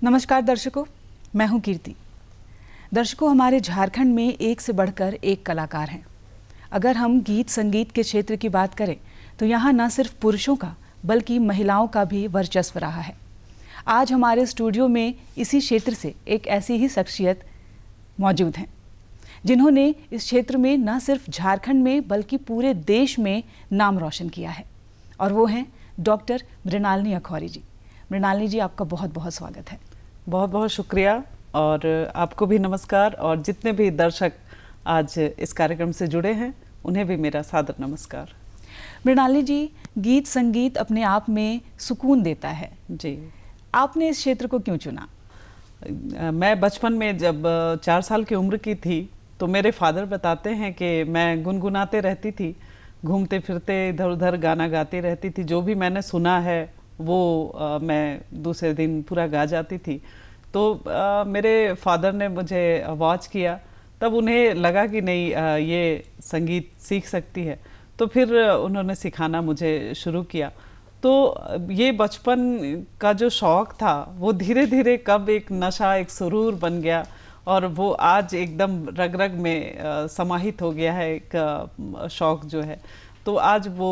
नमस्कार दर्शकों, मैं हूं कीर्ति। दर्शकों, हमारे झारखंड में एक से बढ़कर एक कलाकार हैं। अगर हम गीत संगीत के क्षेत्र की बात करें तो यहाँ न सिर्फ पुरुषों का बल्कि महिलाओं का भी वर्चस्व रहा है। आज हमारे स्टूडियो में इसी क्षेत्र से एक ऐसी ही शख्सियत मौजूद हैं जिन्होंने इस क्षेत्र में न सिर्फ झारखंड में बल्कि पूरे देश में नाम रोशन किया है, और वो हैं डॉक्टर मृणालिनी अखौरी जी। मृणालिनी जी, आपका बहुत बहुत स्वागत है। बहुत बहुत शुक्रिया, और आपको भी नमस्कार, और जितने भी दर्शक आज इस कार्यक्रम से जुड़े हैं उन्हें भी मेरा सादर नमस्कार। मृणालिनी जी, गीत संगीत अपने आप में सुकून देता है जी। आपने इस क्षेत्र को क्यों चुना? मैं बचपन में जब 4 साल की उम्र की थी तो मेरे फादर बताते हैं कि मैं गुनगुनाते रहती थी, घूमते फिरते इधर उधर गाना गाती रहती थी। जो भी मैंने सुना है वो मैं दूसरे दिन पूरा गा जाती थी। तो मेरे फादर ने मुझे वॉच किया, तब उन्हें लगा कि नहीं, ये संगीत सीख सकती है, तो फिर उन्होंने सिखाना मुझे शुरू किया। तो ये बचपन का जो शौक़ था वो धीरे धीरे कब एक नशा, एक सुरूर बन गया, और वो आज एकदम रग रग में समाहित हो गया है, एक शौक़ जो है। तो आज वो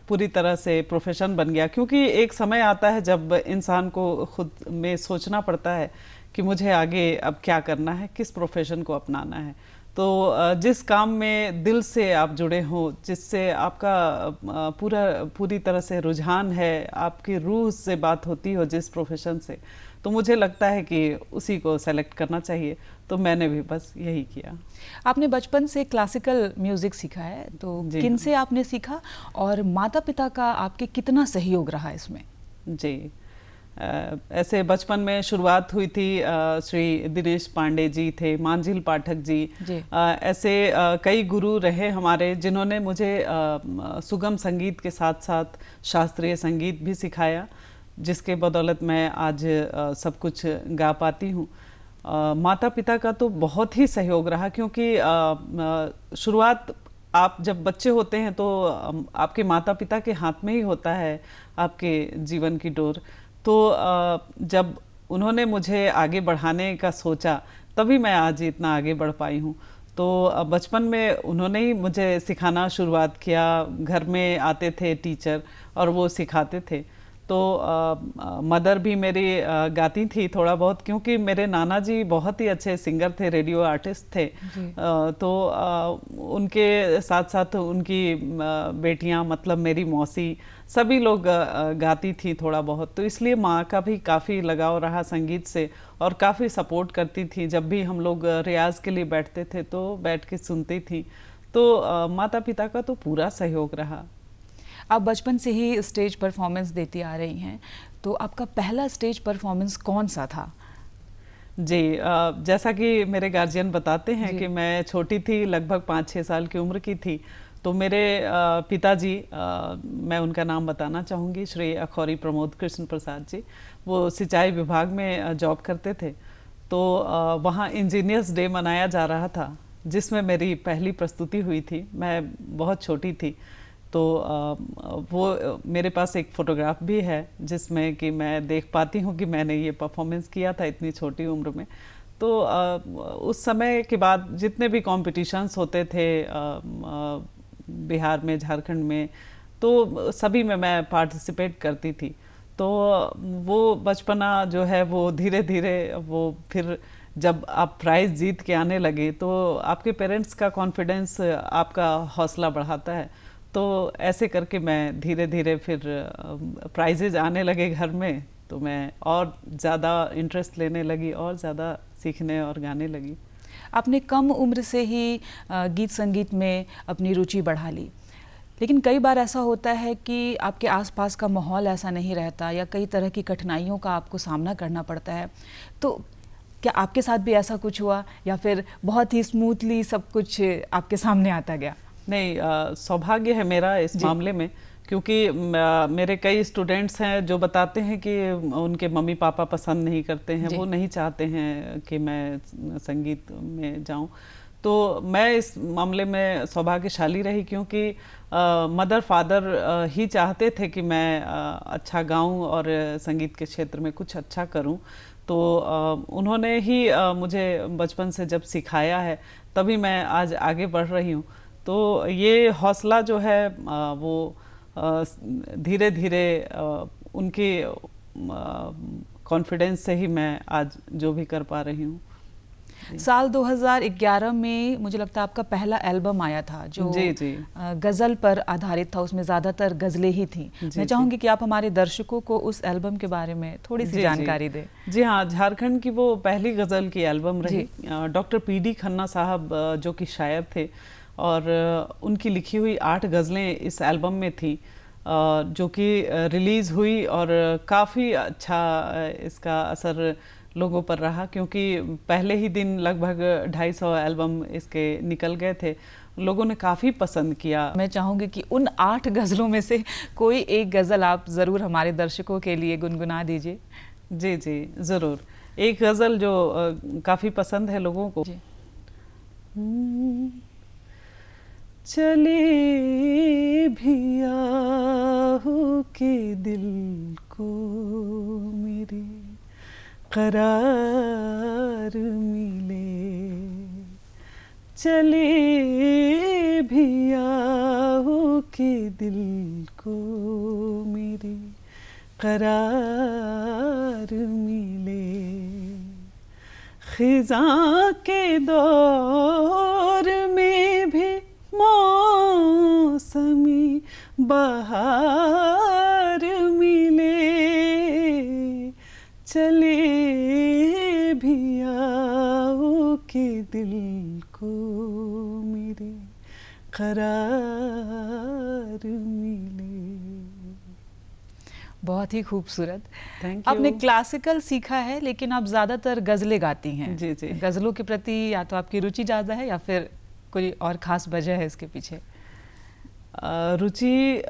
पूरी तरह से प्रोफेशन बन गया, क्योंकि एक समय आता है जब इंसान को खुद में सोचना पड़ता है कि मुझे आगे अब क्या करना है, किस प्रोफेशन को अपनाना है। तो जिस काम में दिल से आप जुड़े हों, जिससे आपका पूरी तरह से रुझान है, आपकी रूह से बात होती हो जिस प्रोफेशन से, तो मुझे लगता है कि उसी को सेलेक्ट करना चाहिए। तो मैंने भी बस यही किया। आपने बचपन से क्लासिकल म्यूज़िक सीखा है, तो किन से आपने सीखा और माता पिता का आपके कितना सहयोग रहा इसमें? जी, ऐसे बचपन में शुरुआत हुई थी। श्री दिनेश पांडे जी थे, मांझिल पाठक जी, ऐसे कई गुरु रहे हमारे जिन्होंने मुझे सुगम संगीत के साथ साथ शास्त्रीय संगीत भी सिखाया, जिसके बदौलत मैं आज सब कुछ गा पाती हूँ। माता पिता का तो बहुत ही सहयोग रहा, क्योंकि शुरुआत आप जब बच्चे होते हैं तो आपके माता पिता के हाथ में ही होता है आपके जीवन की डोर। तो जब उन्होंने मुझे आगे बढ़ाने का सोचा, तभी मैं आज इतना आगे बढ़ पाई हूँ। तो बचपन में उन्होंने ही मुझे सिखाना शुरुआत किया। घर में आते थे टीचर और वो सिखाते थे। तो मदर भी मेरी गाती थी थोड़ा बहुत, क्योंकि मेरे नाना जी बहुत ही अच्छे सिंगर थे, रेडियो आर्टिस्ट थे। तो उनके साथ साथ उनकी बेटियां, मतलब मेरी मौसी, सभी लोग गाती थी थोड़ा बहुत। तो इसलिए माँ का भी काफ़ी लगाव रहा संगीत से, और काफ़ी सपोर्ट करती थी। जब भी हम लोग रियाज के लिए बैठते थे तो बैठ के सुनती थी। तो माता पिता का तो पूरा सहयोग रहा। आप बचपन से ही स्टेज परफॉर्मेंस देती आ रही हैं, तो आपका पहला स्टेज परफॉर्मेंस कौन सा था? जी, जैसा कि मेरे गार्जियन बताते हैं कि मैं छोटी थी, लगभग 5-6 साल की उम्र की थी। तो मेरे पिताजी, मैं उनका नाम बताना चाहूँगी, श्री अखौरी प्रमोद कृष्ण प्रसाद जी, वो सिंचाई विभाग में जॉब करते थे। तो वहाँ इंजीनियर्स डे मनाया जा रहा था, जिसमें मेरी पहली प्रस्तुति हुई थी। मैं बहुत छोटी थी। तो वो मेरे पास एक फ़ोटोग्राफ भी है जिसमें कि मैं देख पाती हूँ कि मैंने ये परफॉर्मेंस किया था इतनी छोटी उम्र में। तो उस समय के बाद जितने भी कॉम्पिटिशन्स होते थे बिहार में, झारखंड में, तो सभी में मैं पार्टिसिपेट करती थी। तो वो बचपना जो है वो धीरे धीरे, वो फिर जब आप प्राइज़ जीत के आने लगे तो आपके पेरेंट्स का कॉन्फिडेंस आपका हौसला बढ़ाता है। तो ऐसे करके मैं धीरे धीरे फिर प्राइजेज आने लगे घर में, तो मैं और ज़्यादा इंटरेस्ट लेने लगी, और ज़्यादा सीखने और गाने लगी। आपने कम उम्र से ही गीत संगीत में अपनी रुचि बढ़ा ली, लेकिन कई बार ऐसा होता है कि आपके आसपास का माहौल ऐसा नहीं रहता, या कई तरह की कठिनाइयों का आपको सामना करना पड़ता है। तो क्या आपके साथ भी ऐसा कुछ हुआ, या फिर बहुत ही स्मूथली सब कुछ आपके सामने आता गया? नहीं, सौभाग्य है मेरा इस मामले में, क्योंकि मेरे कई स्टूडेंट्स हैं जो बताते हैं कि उनके मम्मी पापा पसंद नहीं करते हैं, वो नहीं चाहते हैं कि मैं संगीत में जाऊं। तो मैं इस मामले में सौभाग्यशाली रही, क्योंकि मदर फादर ही चाहते थे कि मैं अच्छा गाऊं और संगीत के क्षेत्र में कुछ अच्छा करूं। तो उन्होंने ही मुझे बचपन से जब सिखाया है, तभी मैं आज आगे बढ़ रही हूं। तो ये हौसला जो है वो धीरे धीरे उनके कॉन्फिडेंस से ही मैं आज जो भी कर पा रही हूँ। साल 2011 में मुझे लगता है आपका पहला एल्बम आया था जो जी। गज़ल पर आधारित था, उसमें ज़्यादातर गज़लें ही थी। मैं चाहूँगी कि आप हमारे दर्शकों को उस एल्बम के बारे में थोड़ी सी जानकारी दें। जी हाँ, झारखंड की वो पहली गज़ल की एल्बम रही। डॉक्टर पीडी खन्ना साहब जो कि शायर थे, और उनकी लिखी हुई 8 गज़लें इस एल्बम में थी, जो कि रिलीज़ हुई, और काफ़ी अच्छा इसका असर लोगों पर रहा, क्योंकि पहले ही दिन लगभग 250 एल्बम इसके निकल गए थे। लोगों ने काफ़ी पसंद किया। मैं चाहूँगी कि उन 8 गज़लों में से कोई एक गज़ल आप ज़रूर हमारे दर्शकों के लिए गुनगुना दीजिए। जी ज़रूर। एक गज़ल जो काफ़ी पसंद है लोगों को। चले भी आहू के दिल को मेरे करार मिले, चले भी आओ के दिल को मेरे करार मिले, खिज़ां के दौर में भी मौसमी बहार मिले, चले भी आओ के दिल को मेरे करार मिले। बहुत ही खूबसूरत। आपने क्लासिकल सीखा है, लेकिन आप ज़्यादातर गज़लें गाती हैं। जी। गज़लों के प्रति या तो आपकी रुचि ज़्यादा है या फिर कोई और ख़ास वजह है इसके पीछे? रुचि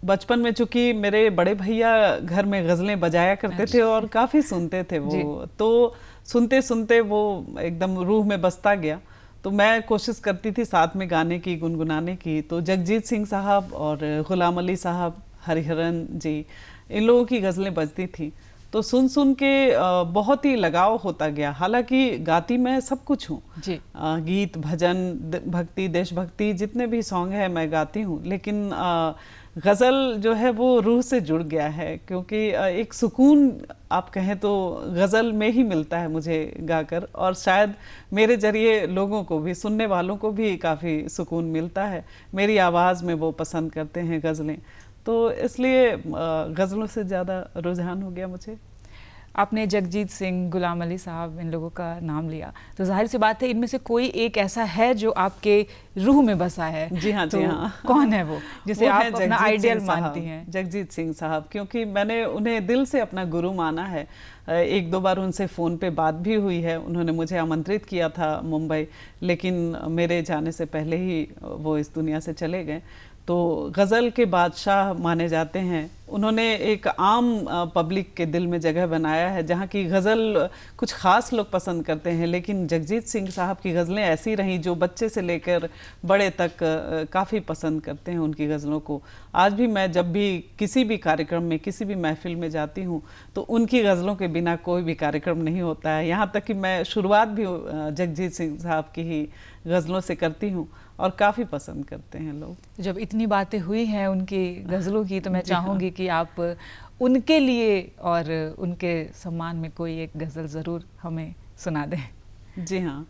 बचपन में, चूंकि मेरे बड़े भैया घर में गज़लें बजाया करते थे और काफ़ी सुनते थे वो, तो सुनते सुनते वो एकदम रूह में बसता गया। तो मैं कोशिश करती थी साथ में गाने की, गुनगुनाने की। तो जगजीत सिंह साहब और गुलाम अली साहब, हरिहरन जी, इन लोगों की गज़लें बजती थी, तो सुन सुन के बहुत ही लगाव होता गया। हालांकि गाती मैं सब कुछ हूँ, गीत, भजन, भक्ति, देशभक्ति, जितने भी सॉन्ग हैं मैं गाती हूँ, लेकिन गज़ल जो है वो रूह से जुड़ गया है, क्योंकि एक सुकून आप कहें तो गज़ल में ही मिलता है मुझे गाकर, और शायद मेरे जरिए लोगों को भी, सुनने वालों को भी काफ़ी सुकून मिलता है। मेरी आवाज़ में वो पसंद करते हैं गज़लें, तो इसलिए गज़लों से ज़्यादा रुझान हो गया मुझे। आपने जगजीत सिंह, गुलाम अली साहब, इन लोगों का नाम लिया, तो जाहिर सी बात है इनमें से कोई एक ऐसा है जो आपके रूह में बसा है। जी हाँ, तो जी हाँ। कौन है वो जिसे आप अपना आइडियल मानती हैं? जगजीत सिंह साहब, क्योंकि मैंने उन्हें दिल से अपना गुरु माना है। 1-2 बार उनसे फ़ोन पे बात भी हुई है। उन्होंने मुझे आमंत्रित किया था मुंबई, लेकिन मेरे जाने से पहले ही वो इस दुनिया से चले गए। तो गज़ल के बादशाह माने जाते हैं। उन्होंने एक आम पब्लिक के दिल में जगह बनाया है, जहाँ की गज़ल कुछ ख़ास लोग पसंद करते हैं, लेकिन जगजीत सिंह साहब की गज़लें ऐसी रहीं जो बच्चे से लेकर बड़े तक काफ़ी पसंद करते हैं उनकी गज़लों को। आज भी मैं जब भी किसी भी कार्यक्रम में, किसी भी महफ़िल में जाती हूँ, तो उनकी गज़लों के बिना कोई भी कार्यक्रम नहीं होता है। यहाँ तक कि मैं शुरुआत भी जगजीत सिंह साहब की ही गज़लों से करती हूँ, और काफ़ी पसंद करते हैं लोग। जब इतनी बातें हुई हैं उनकी गज़लों की, तो मैं चाहूँगी कि आप उनके लिए और उनके सम्मान में कोई एक गज़ल ज़रूर हमें सुना दें। जी हाँ,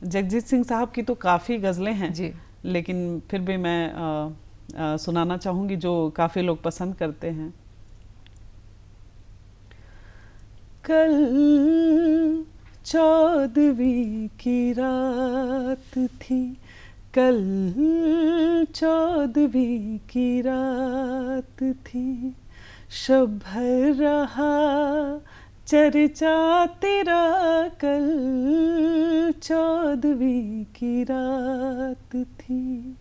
जगजीत सिंह साहब की तो काफ़ी गज़लें हैं जी, लेकिन फिर भी मैं सुनाना चाहूँगी जो काफ़ी लोग पसंद करते हैं। कल 14वीं की रात थी, कल 14वीं की रात थी, शब भर रहा चर्चा तेरा, कल 14वीं की रात थी।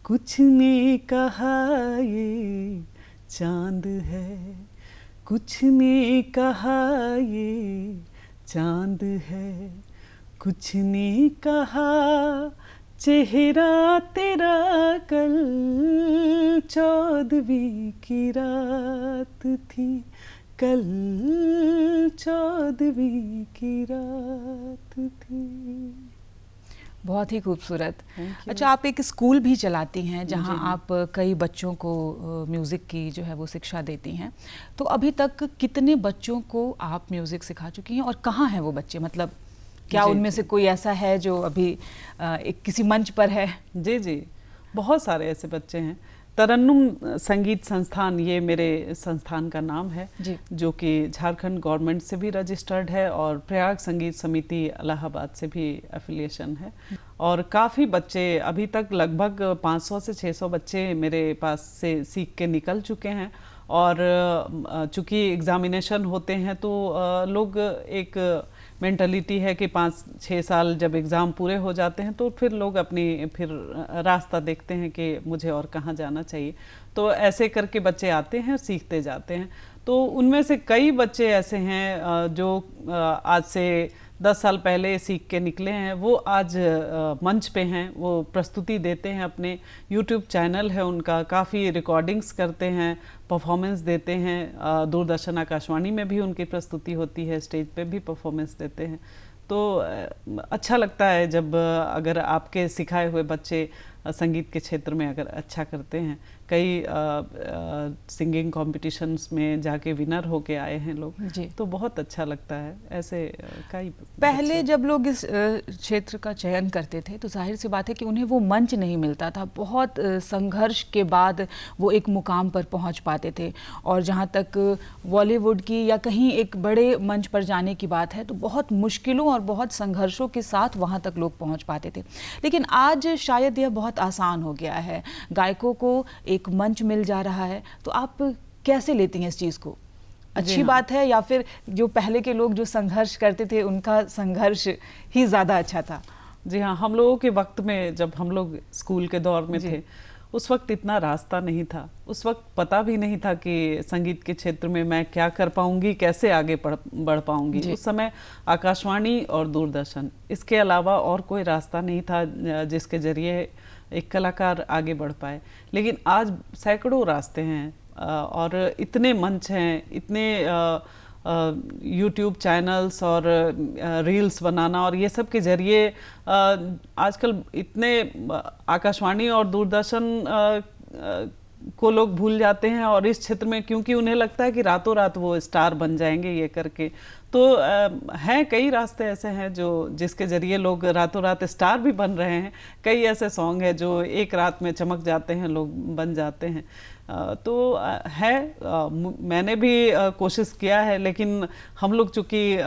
कुछ ने कहा ये चांद है, कुछ ने कहा ये चांद है, कुछ नहीं कहा चेहरा तेरा कल 14वीं की रात थी, कल 14वीं की रात थी। बहुत ही खूबसूरत। अच्छा, आप एक स्कूल भी चलाती हैं जहां आप कई बच्चों को म्यूज़िक की जो है वो शिक्षा देती हैं, तो अभी तक कितने बच्चों को आप म्यूज़िक सिखा चुकी हैं और कहाँ हैं वो बच्चे? मतलब क्या उनमें से कोई ऐसा है जो अभी एक किसी मंच पर है? जी, बहुत सारे ऐसे बच्चे हैं। तरन्नुम संगीत संस्थान, ये मेरे संस्थान का नाम है, जो कि झारखंड गवर्नमेंट से भी रजिस्टर्ड है और प्रयाग संगीत समिति इलाहाबाद से भी एफिलिएशन है। और काफ़ी बच्चे अभी तक लगभग 500 से 600 बच्चे मेरे पास से सीख के निकल चुके हैं। और चूँकि एग्ज़ामिनेशन होते हैं तो लोग एक मेंटलिटी है कि 5-6 साल जब एग्ज़ाम पूरे हो जाते हैं तो फिर लोग अपनी फिर रास्ता देखते हैं कि मुझे और कहाँ जाना चाहिए। तो ऐसे करके बच्चे आते हैं, सीखते जाते हैं। तो उनमें से कई बच्चे ऐसे हैं जो आज से 10 साल पहले सीख के निकले हैं, वो आज मंच पे हैं, वो प्रस्तुति देते हैं, अपने YouTube चैनल है उनका, काफ़ी रिकॉर्डिंग्स करते हैं, परफॉर्मेंस देते हैं। दूरदर्शन आकाशवाणी में भी उनकी प्रस्तुति होती है, स्टेज पे भी परफॉर्मेंस देते हैं। तो अच्छा लगता है जब अगर आपके सिखाए हुए बच्चे संगीत के क्षेत्र में अगर अच्छा करते हैं। कई सिंगिंग कॉम्पिटिशन्स में जाके विनर होके आए हैं लोग, तो बहुत अच्छा लगता है। ऐसे कई पहले जब लोग इस क्षेत्र का चयन करते थे तो जाहिर सी बात है कि उन्हें वो मंच नहीं मिलता था। बहुत संघर्ष के बाद वो एक मुकाम पर पहुंच पाते थे। और जहां तक बॉलीवुड की या कहीं एक बड़े मंच पर जाने की बात है तो बहुत मुश्किलों और बहुत संघर्षों के साथ वहां तक लोग पहुंच पाते थे। लेकिन आज शायद यह बहुत आसान हो गया है, गायकों को एक मंच मिल जा रहा है। तो आप कैसे लेती हैं इस चीज़ को? अच्छी बात है या फिर जो पहले के लोग जो संघर्ष करते थे उनका संघर्ष ही ज़्यादा अच्छा था? जी हाँ, हम लोगों के वक्त में जब हम लोग स्कूल के दौर में थे उस वक्त इतना रास्ता नहीं था। उस वक्त पता भी नहीं था कि संगीत के क्षेत्र में मैं क्या कर पाऊंगी, कैसे आगे बढ़ पाऊंगी। उस समय आकाशवाणी और दूरदर्शन, इसके अलावा और कोई रास्ता नहीं था जिसके जरिए एक कलाकार आगे बढ़ पाए। लेकिन आज सैकड़ों रास्ते हैं और इतने मंच हैं, इतने YouTube चैनल्स और रील्स बनाना और ये सब के जरिए आजकल इतने आकाशवाणी और दूरदर्शन को लोग भूल जाते हैं। और इस क्षेत्र में क्योंकि उन्हें लगता है कि रातों रात वो स्टार बन जाएंगे ये करके, तो हैं कई रास्ते ऐसे हैं जो जिसके ज़रिए लोग रातों रात स्टार भी बन रहे हैं। कई ऐसे सॉन्ग हैं जो एक रात में चमक जाते हैं, लोग बन जाते हैं। तो है, मैंने भी कोशिश किया है। लेकिन हम लोग चूँकि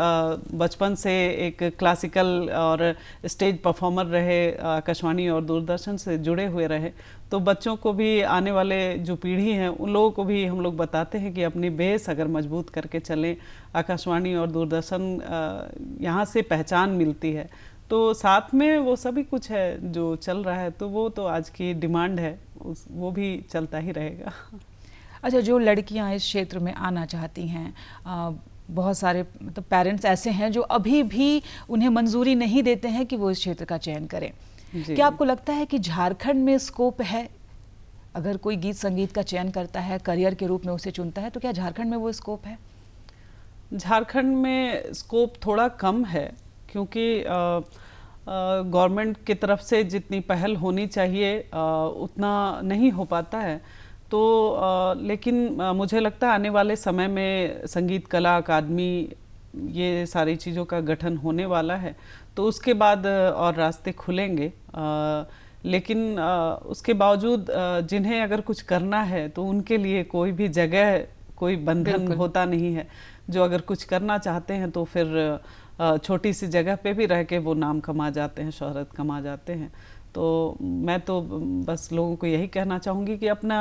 बचपन से एक क्लासिकल और स्टेज परफॉर्मर रहे, आकाशवाणी और दूरदर्शन से जुड़े हुए रहे, तो बच्चों को भी, आने वाले जो पीढ़ी हैं उन लोगों को भी हम लोग बताते हैं कि अपनी बेस अगर मजबूत करके चलें, आकाशवाणी और दूरदर्शन यहाँ से पहचान मिलती है। तो साथ में वो सभी कुछ है जो चल रहा है, तो वो तो आज की डिमांड है, वो भी चलता ही रहेगा। अच्छा, जो लड़कियां इस क्षेत्र में आना चाहती हैं, बहुत सारे मतलब पेरेंट्स ऐसे हैं जो अभी भी उन्हें मंजूरी नहीं देते हैं कि वो इस क्षेत्र का चयन करें। क्या आपको लगता है कि झारखंड में स्कोप है? अगर कोई गीत संगीत का चयन करता है, करियर के रूप में उसे चुनता है, तो क्या झारखंड में वो स्कोप है? झारखंड में स्कोप थोड़ा कम है क्योंकि गवर्नमेंट की तरफ से जितनी पहल होनी चाहिए उतना नहीं हो पाता है। तो लेकिन मुझे लगता है आने वाले समय में संगीत कला अकादमी, ये सारी चीज़ों का गठन होने वाला है, तो उसके बाद और रास्ते खुलेंगे। लेकिन उसके बावजूद जिन्हें अगर कुछ करना है तो उनके लिए कोई भी जगह, कोई बंधन होता नहीं है। जो अगर कुछ करना चाहते हैं तो फिर छोटी सी जगह पे भी रह के वो नाम कमा जाते हैं, शोहरत कमा जाते हैं। तो मैं तो बस लोगों को यही कहना चाहूँगी कि अपना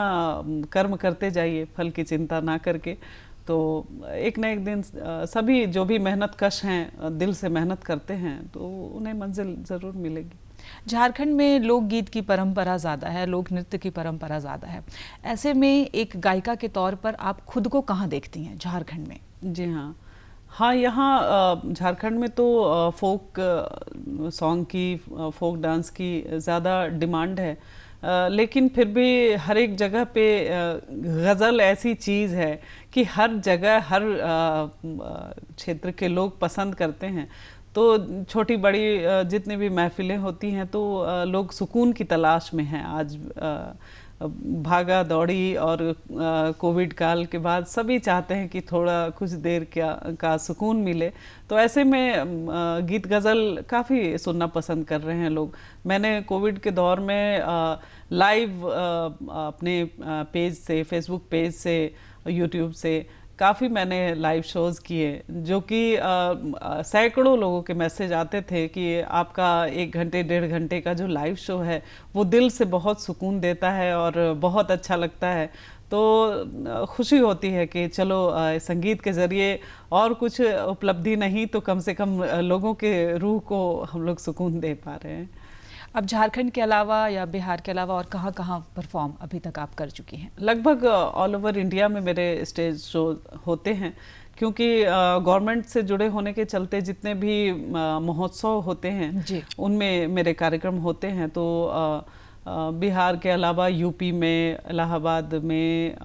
कर्म करते जाइए, फल की चिंता ना करके। तो एक न एक दिन सभी जो भी मेहनत कश हैं, दिल से मेहनत करते हैं, तो उन्हें मंजिल ज़रूर मिलेगी। झारखंड में लोकगीत की परंपरा ज़्यादा है, लोक नृत्य की परंपरा ज़्यादा है। ऐसे में एक गायिका के तौर पर आप खुद को कहाँ देखती हैं झारखंड में? जी हाँ, हाँ, यहाँ झारखंड में तो फोक सॉन्ग की, फोक डांस की ज़्यादा डिमांड है, लेकिन फिर भी हर एक जगह पे गज़ल ऐसी चीज़ है कि हर जगह हर क्षेत्र के लोग पसंद करते हैं। तो छोटी बड़ी जितनी भी महफिलें होती हैं तो लोग सुकून की तलाश में हैं आज। भागा दौड़ी और कोविड काल के बाद सभी चाहते हैं कि थोड़ा कुछ देर का सुकून मिले, तो ऐसे में गीत गज़ल काफ़ी सुनना पसंद कर रहे हैं लोग। मैंने कोविड के दौर में लाइव अपने पेज से, फेसबुक पेज से, यूट्यूब से काफ़ी मैंने लाइव शोज़ किए, जो कि सैकड़ों लोगों के मैसेज आते थे कि आपका 1 घंटे 1.5 घंटे का जो लाइव शो है वो दिल से बहुत सुकून देता है और बहुत अच्छा लगता है। तो खुशी होती है कि चलो संगीत के ज़रिए और कुछ उपलब्धि नहीं तो कम से कम लोगों के रूह को हम लोग सुकून दे पा रहे हैं। अब झारखंड के अलावा या बिहार के अलावा और कहाँ कहाँ परफॉर्म अभी तक आप कर चुकी हैं? लगभग ऑल ओवर इंडिया में मेरे स्टेज शो होते हैं, क्योंकि गवर्नमेंट से जुड़े होने के चलते जितने भी महोत्सव होते हैं उनमें मेरे कार्यक्रम होते हैं। तो बिहार के अलावा यूपी में, इलाहाबाद में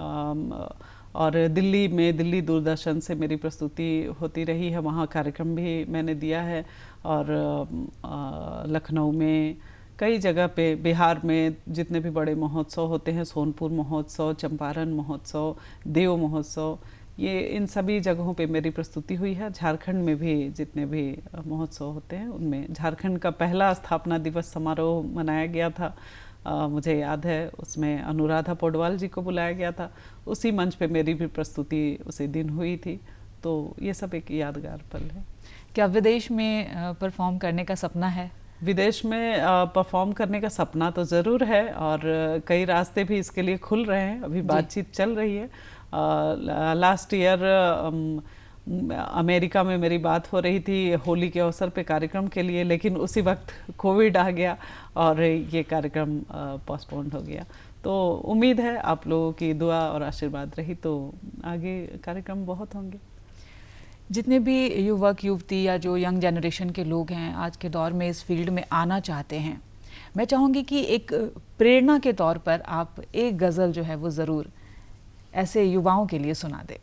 और दिल्ली में, दिल्ली दूरदर्शन से मेरी प्रस्तुति होती रही है, वहाँ कार्यक्रम भी मैंने दिया है। और लखनऊ में, कई जगह पे, बिहार में जितने भी बड़े महोत्सव होते हैं, सोनपुर महोत्सव, चंपारण महोत्सव, देव महोत्सव, ये इन सभी जगहों पे मेरी प्रस्तुति हुई है। झारखंड में भी जितने भी महोत्सव होते हैं उनमें झारखंड का पहला स्थापना दिवस समारोह मनाया गया था, मुझे याद है, उसमें अनुराधा पौडवाल जी को बुलाया गया था। उसी मंच पे मेरी भी प्रस्तुति उसी दिन हुई थी। तो ये सब एक यादगार पल है। क्या विदेश में परफॉर्म करने का सपना है? विदेश में परफॉर्म करने का सपना तो ज़रूर है और कई रास्ते भी इसके लिए खुल रहे हैं, अभी बातचीत चल रही है। लास्ट ईयर अमेरिका में मेरी बात हो रही थी होली के अवसर पे कार्यक्रम के लिए, लेकिन उसी वक्त कोविड आ गया और ये कार्यक्रम पोस्टपोन्ड हो गया। तो उम्मीद है आप लोगों की दुआ और आशीर्वाद रही तो आगे कार्यक्रम बहुत होंगे। जितने भी युवक युवती या जो यंग जनरेशन के लोग हैं आज के दौर में इस फील्ड में आना चाहते हैं, मैं चाहूँगी कि एक प्रेरणा के तौर पर आप एक गज़ल जो है वो ज़रूर ऐसे युवाओं के लिए सुना दें।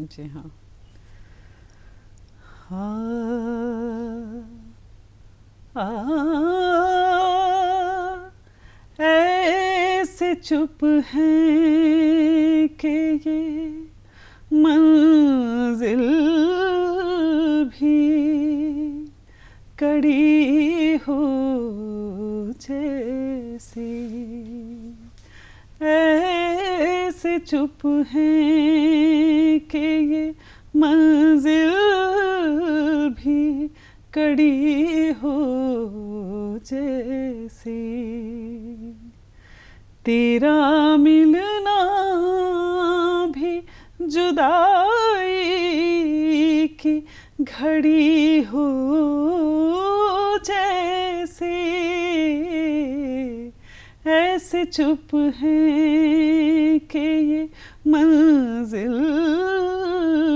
जी हाँ। ऐसे चुप हैं कि ये मंजिल भी कड़ी हो जैसी, ऐसे चुप हैं कि ये मंजिल भी कड़ी हो जैसी, तेरा मिलना भी जुदाई की घड़ी हो जैसे, ऐसे चुप हैं कि ये मंजिल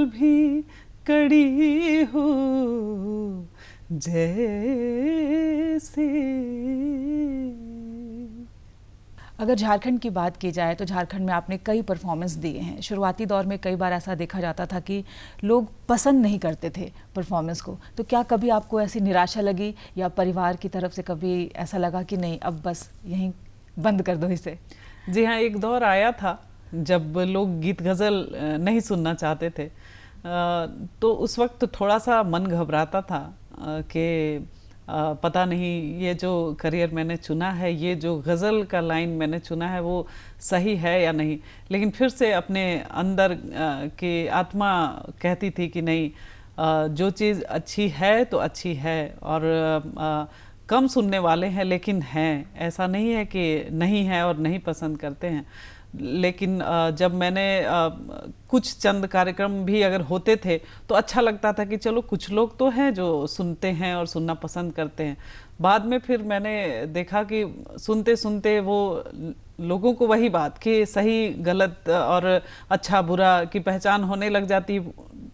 भी कड़ी हो जैसे। अगर झारखंड की बात की जाए तो झारखंड में आपने कई परफॉर्मेंस दिए हैं। शुरुआती दौर में कई बार ऐसा देखा जाता था कि लोग पसंद नहीं करते थे परफॉर्मेंस को, तो क्या कभी आपको ऐसी निराशा लगी या परिवार की तरफ से कभी ऐसा लगा कि नहीं अब बस यहीं बंद कर दो इसे? जी हाँ, एक दौर आया था जब लोग गीत गज़ल नहीं सुनना चाहते थे, तो उस वक्त थोड़ा सा मन घबराता था कि पता नहीं ये जो करियर मैंने चुना है, ये जो गज़ल का लाइन मैंने चुना है वो सही है या नहीं। लेकिन फिर से अपने अंदर की आत्मा कहती थी कि नहीं, जो चीज़ अच्छी है तो अच्छी है और कम सुनने वाले हैं लेकिन हैं, ऐसा नहीं है कि नहीं है और नहीं पसंद करते हैं। लेकिन जब मैंने कुछ चंद कार्यक्रम भी अगर होते थे तो अच्छा लगता था कि चलो कुछ लोग तो हैं जो सुनते हैं और सुनना पसंद करते हैं। बाद में फिर मैंने देखा कि सुनते सुनते वो लोगों को वही बात कि सही गलत और अच्छा बुरा की पहचान होने लग जाती,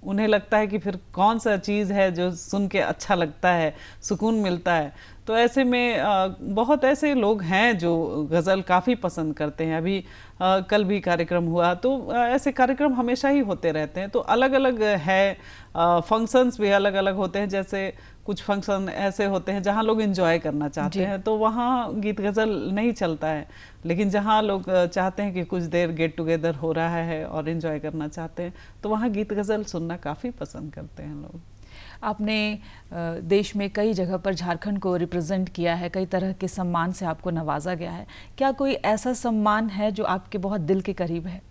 उन्हें लगता है कि फिर कौन सा चीज़ है जो सुन के अच्छा लगता है, सुकून मिलता है। तो ऐसे में बहुत ऐसे लोग हैं जो गज़ल काफ़ी पसंद करते हैं। अभी कल भी कार्यक्रम हुआ, तो ऐसे कार्यक्रम हमेशा ही होते रहते हैं। तो अलग अलग है, फंक्शंस भी अलग अलग होते हैं। जैसे कुछ फंक्शन ऐसे होते हैं जहाँ लोग एंजॉय करना चाहते हैं, तो वहाँ गीत गज़ल नहीं चलता है। लेकिन जहाँ लोग चाहते हैं कि कुछ देर गेट टुगेदर हो रहा है और एंजॉय करना चाहते हैं, तो वहाँ गीत गज़ल सुनना काफ़ी पसंद करते हैं लोग। आपने देश में कई जगह पर झारखंड को रिप्रेजेंट किया है, कई तरह के सम्मान से आपको नवाजा गया है। क्या कोई ऐसा सम्मान है जो आपके बहुत दिल के करीब है?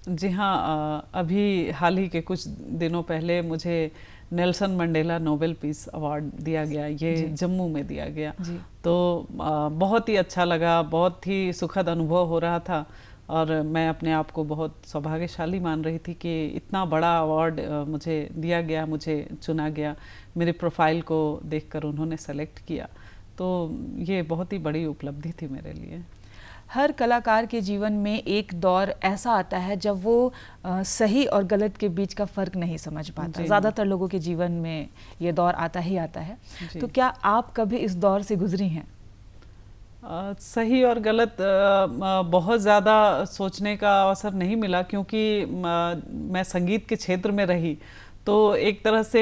जी हाँ, अभी हाल ही के कुछ दिनों पहले मुझे Nelson Mandela Nobel peace award दिया गया, ये जम्मू में दिया गया। तो बहुत ही अच्छा लगा, बहुत ही सुखद अनुभव हो रहा था और मैं अपने आप को बहुत सौभाग्यशाली मान रही थी कि इतना बड़ा अवार्ड मुझे दिया गया, मुझे चुना गया, मेरे प्रोफाइल को देखकर उन्होंने सेलेक्ट किया। तो ये बहुत ही बड़ी उपलब्धि थी मेरे लिए। हर कलाकार के जीवन में एक दौर ऐसा आता है जब वो सही और गलत के बीच का फ़र्क नहीं समझ पाता। ज़्यादातर लोगों के जीवन में ये दौर आता ही आता है। तो क्या आप कभी इस दौर से गुजरी हैं? सही और गलत बहुत ज़्यादा सोचने का अवसर नहीं मिला, क्योंकि मैं संगीत के क्षेत्र में रही। तो एक तरह से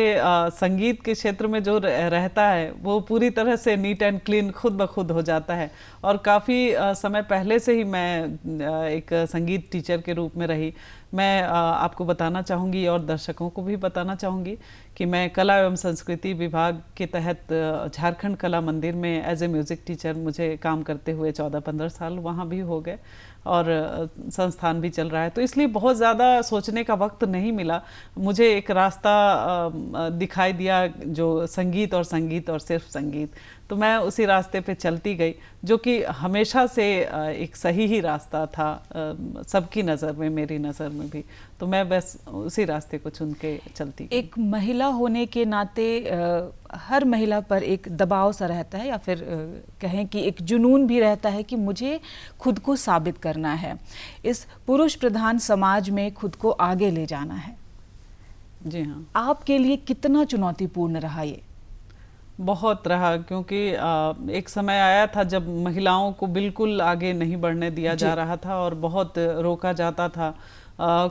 संगीत के क्षेत्र में जो रहता है वो पूरी तरह से नीट एंड क्लीन खुद ब खुद हो जाता है। और काफ़ी समय पहले से ही मैं एक संगीत टीचर के रूप में रही। मैं आपको बताना चाहूँगी और दर्शकों को भी बताना चाहूँगी कि मैं कला एवं संस्कृति विभाग के तहत झारखंड कला मंदिर में एज ए म्यूज़िक टीचर मुझे काम करते हुए 14-15 साल वहाँ भी हो गए और संस्थान भी चल रहा है। तो इसलिए बहुत ज़्यादा सोचने का वक्त नहीं मिला। मुझे एक रास्ता दिखाई दिया जो संगीत और सिर्फ संगीत, तो मैं उसी रास्ते पे चलती गई, जो कि हमेशा से एक सही ही रास्ता था सबकी नज़र में, मेरी नज़र में भी। तो मैं बस उसी रास्ते को चुन के चलती गई। एक महिला होने के नाते हर महिला पर एक दबाव सा रहता है, या फिर कहें कि एक जुनून भी रहता है कि मुझे खुद को साबित करना है, इस पुरुष प्रधान समाज में खुद को आगे ले जाना है। जी हाँ। आपके लिए कितना चुनौतीपूर्ण रहा ये? बहुत रहा, क्योंकि एक समय आया था जब महिलाओं को बिल्कुल आगे नहीं बढ़ने दिया जा रहा था और बहुत रोका जाता था।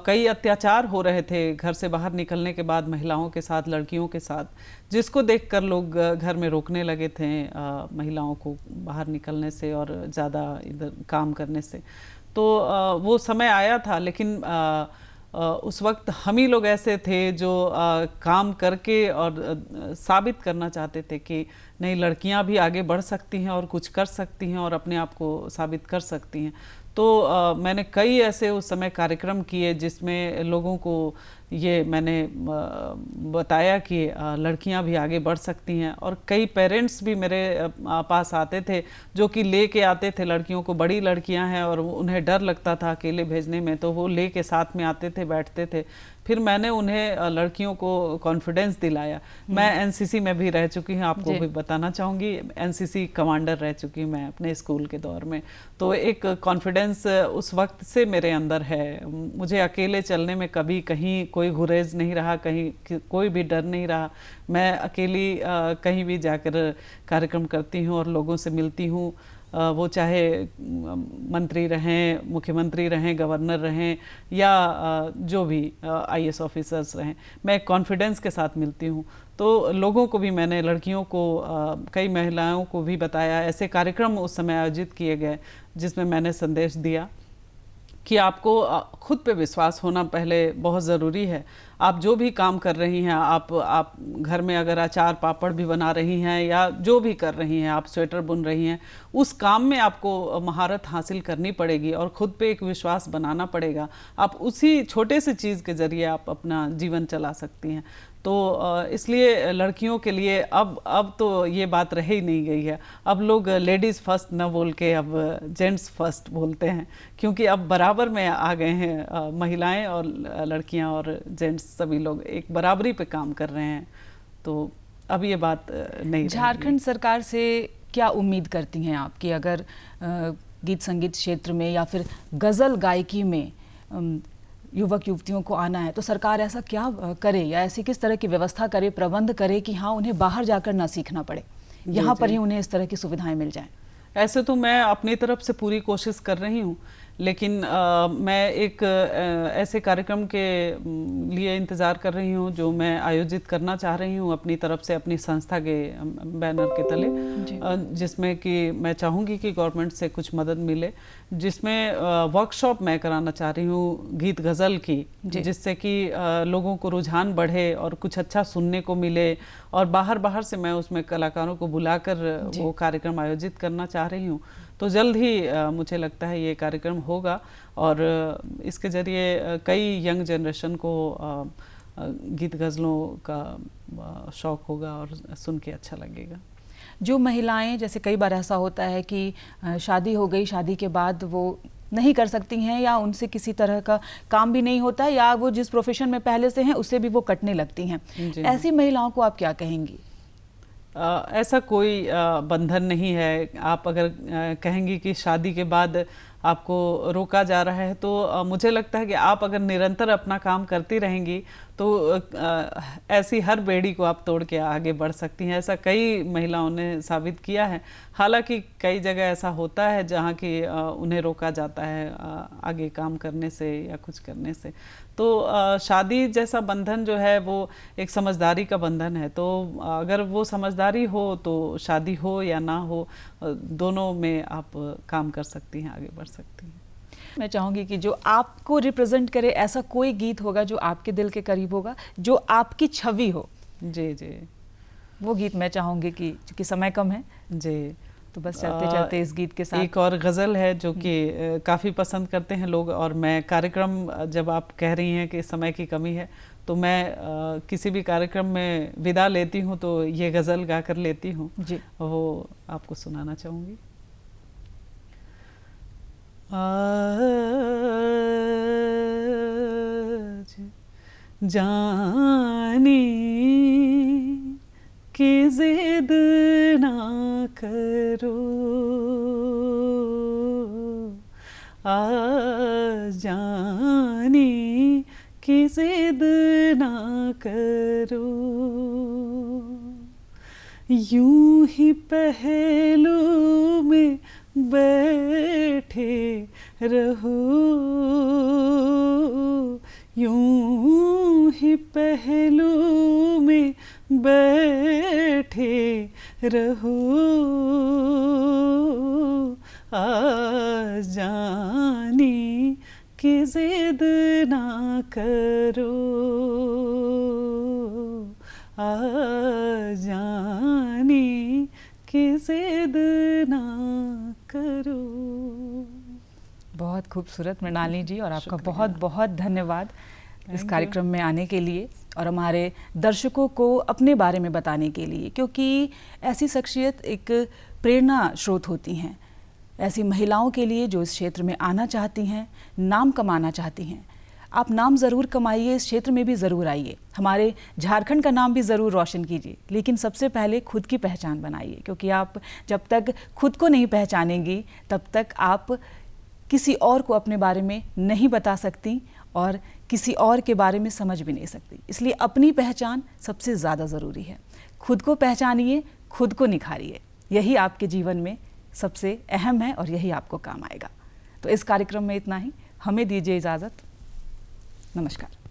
कई अत्याचार हो रहे थे घर से बाहर निकलने के बाद महिलाओं के साथ, लड़कियों के साथ, जिसको देखकर लोग घर में रोकने लगे थे महिलाओं को बाहर निकलने से और ज़्यादा इधर काम करने से। तो वो समय आया था, लेकिन उस वक्त हम ही लोग ऐसे थे जो काम करके और साबित करना चाहते थे कि नहीं, लड़कियां भी आगे बढ़ सकती हैं और कुछ कर सकती हैं और अपने आप को साबित कर सकती हैं। तो मैंने कई ऐसे उस समय कार्यक्रम किए जिसमें लोगों को ये मैंने बताया कि लड़कियां भी आगे बढ़ सकती हैं। और कई पेरेंट्स भी मेरे पास आते थे जो कि लेके आते थे लड़कियों को, बड़ी लड़कियां हैं और उन्हें डर लगता था अकेले भेजने में, तो वो लेके साथ में आते थे, बैठते थे। फिर मैंने उन्हें लड़कियों को कॉन्फिडेंस दिलाया। मैं एनसीसी में भी रह चुकी हूँ, आपको भी बताना चाहूँगी, एनसीसी कमांडर रह चुकी हूँ मैं अपने स्कूल के दौर में। तो एक कॉन्फिडेंस उस वक्त से मेरे अंदर है। मुझे अकेले चलने में कभी कहीं कोई गुरेज नहीं रहा, कहीं कोई भी डर नहीं रहा। मैं अकेली कहीं भी जाकर कार्यक्रम करती हूँ और लोगों से मिलती हूँ, वो चाहे मंत्री रहें, मुख्यमंत्री रहें, गवर्नर रहें या जो भी आईएएस ऑफिसर्स रहें, मैं कॉन्फिडेंस के साथ मिलती हूँ। तो लोगों को भी मैंने, लड़कियों को, कई महिलाओं को भी बताया। ऐसे कार्यक्रम उस समय आयोजित किए गए जिसमें मैंने संदेश दिया कि आपको खुद पे विश्वास होना पहले बहुत ज़रूरी है। आप जो भी काम कर रही हैं, आप घर में अगर अचार पापड़ भी बना रही हैं या जो भी कर रही हैं, आप स्वेटर बुन रही हैं, उस काम में आपको महारत हासिल करनी पड़ेगी और ख़ुद पे एक विश्वास बनाना पड़ेगा। आप उसी छोटे से चीज़ के ज़रिए आप अपना जीवन चला सकती हैं। तो इसलिए लड़कियों के लिए अब तो ये बात रह ही नहीं गई है। अब लोग लेडीज़ फर्स्ट न बोल के अब जेंट्स फर्स्ट बोलते हैं, क्योंकि अब बराबर में आ गए हैं महिलाएं और लड़कियां और जेंट्स, सभी लोग एक बराबरी पे काम कर रहे हैं। तो अब ये बात नहीं। झारखंड सरकार से क्या उम्मीद करती हैं आप कि अगर गीत संगीत क्षेत्र में या फिर गज़ल गायकी में युवक युवतियों को आना है तो सरकार ऐसा क्या करे या ऐसी किस तरह की व्यवस्था करे, प्रबंध करे कि हाँ उन्हें बाहर जाकर ना सीखना पड़े, यहाँ पर ही उन्हें इस तरह की सुविधाएं मिल जाएं? ऐसे तो मैं अपनी तरफ से पूरी कोशिश कर रही हूँ, लेकिन मैं एक ऐसे कार्यक्रम के लिए इंतज़ार कर रही हूँ जो मैं आयोजित करना चाह रही हूँ अपनी तरफ से, अपनी संस्था के बैनर के तले, जिसमें कि मैं चाहूँगी कि गवर्नमेंट से कुछ मदद मिले, जिसमें वर्कशॉप मैं कराना चाह रही हूँ गीत गज़ल की, जिससे कि लोगों को रुझान बढ़े और कुछ अच्छा सुनने को मिले, और बाहर से मैं उसमें कलाकारों को बुलाकर वो कार्यक्रम आयोजित करना चाह रही हूँ। तो जल्द ही मुझे लगता है ये कार्यक्रम होगा और इसके ज़रिए कई यंग जनरेशन को गीत गज़लों का शौक़ होगा और सुन के अच्छा लगेगा। जो महिलाएं, जैसे कई बार ऐसा होता है कि शादी हो गई, शादी के बाद वो नहीं कर सकती हैं या उनसे किसी तरह का काम भी नहीं होता या वो जिस प्रोफेशन में पहले से हैं उससे भी वो कटने लगती हैं, ऐसी महिलाओं को आप क्या कहेंगी? ऐसा कोई बंधन नहीं है। आप अगर कहेंगी कि शादी के बाद आपको रोका जा रहा है, तो मुझे लगता है कि आप अगर निरंतर अपना काम करती रहेंगी तो ऐसी हर बेड़ी को आप तोड़ के आगे बढ़ सकती हैं। ऐसा कई महिलाओं ने साबित किया है। हालांकि कई जगह ऐसा होता है जहाँ कि उन्हें रोका जाता है आगे काम करने से या कुछ करने से। तो शादी जैसा बंधन जो है वो एक समझदारी का बंधन है। तो अगर वो समझदारी हो तो शादी हो या ना हो, दोनों में आप काम कर सकती हैं, आगे बढ़ सकती हैं। मैं चाहूँगी कि जो आपको रिप्रेजेंट करे ऐसा कोई गीत होगा जो आपके दिल के करीब होगा, जो आपकी छवि हो। जी जी, वो गीत मैं चाहूँगी कि चूँकि समय कम है जी, तो बस चलते चलते इस गीत के साथ एक और गज़ल है जो कि काफ़ी पसंद करते हैं लोग, और मैं कार्यक्रम, जब आप कह रही हैं कि समय की कमी है, तो मैं किसी भी कार्यक्रम में विदा लेती हूँ तो ये गज़ल गा कर लेती हूँ जी, वो आपको सुनाना चाहूँगी। आज जाने की जिद ना करो, आज जाने की जिद ना करो, यूं ही पहलू में बैठे रहो, यूं ही पहलू में बैठे रहो, आज जाने की जिद ना करो, आज जाने की जिद ना करो। बहुत खूबसूरत मृणालिनी जी, और आपका बहुत बहुत धन्यवाद इस कार्यक्रम में आने के लिए और हमारे दर्शकों को अपने बारे में बताने के लिए, क्योंकि ऐसी शख्सियत एक प्रेरणा स्रोत होती हैं ऐसी महिलाओं के लिए जो इस क्षेत्र में आना चाहती हैं, नाम कमाना चाहती हैं। आप नाम ज़रूर कमाइए, इस क्षेत्र में भी ज़रूर आइए, हमारे झारखंड का नाम भी ज़रूर रोशन कीजिए, लेकिन सबसे पहले खुद की पहचान बनाइए, क्योंकि आप जब तक खुद को नहीं पहचानेंगी तब तक आप किसी और को अपने बारे में नहीं बता सकती और किसी और के बारे में समझ भी नहीं सकती। इसलिए अपनी पहचान सबसे ज़्यादा ज़रूरी है। खुद को पहचानिए, खुद को निखारिए, यही आपके जीवन में सबसे अहम है और यही आपको काम आएगा। तो इस कार्यक्रम में इतना ही, हमें दीजिए इजाज़त। नमस्कार।